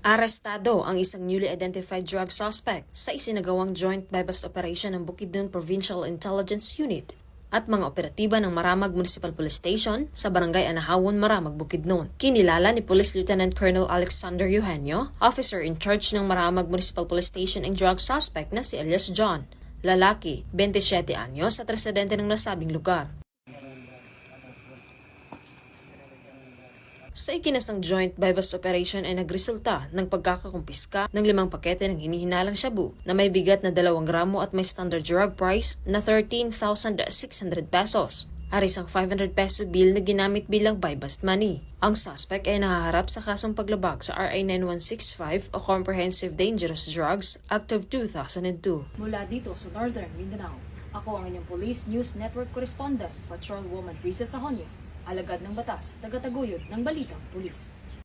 Arestado ang isang newly identified drug suspect sa isinagawang joint buy-bust operation ng Bukidnon Provincial Intelligence Unit at mga operatiba ng Maramag Municipal Police Station sa Barangay Anahawon, Maramag, Bukidnon. Kinilala ni Police Lieutenant Colonel Alexander Eugenio, officer in charge ng Maramag Municipal Police Station, ang drug suspect na si Elias John, lalaki, 27 anyos at residente ng nasabing lugar. Sa ikinasang joint buy-bust operation ay nagresulta ng pagkakakumpiska ng 5 pakete ng hinihinalang shabu na may bigat na 2 gramo at may standard drug price na 13,600 pesos. Aris ang 500 peso bill na ginamit bilang buy-bust money. Ang suspect ay nahaharap sa kasong paglabag sa RA 9165 o Comprehensive Dangerous Drugs Act of 2002. Mula dito sa Northern Mindanao, ako ang inyong Police News Network Correspondent, Patrolwoman Risa Sahonyo, alagad ng batas, tagataguyod ng Balitang Pulis.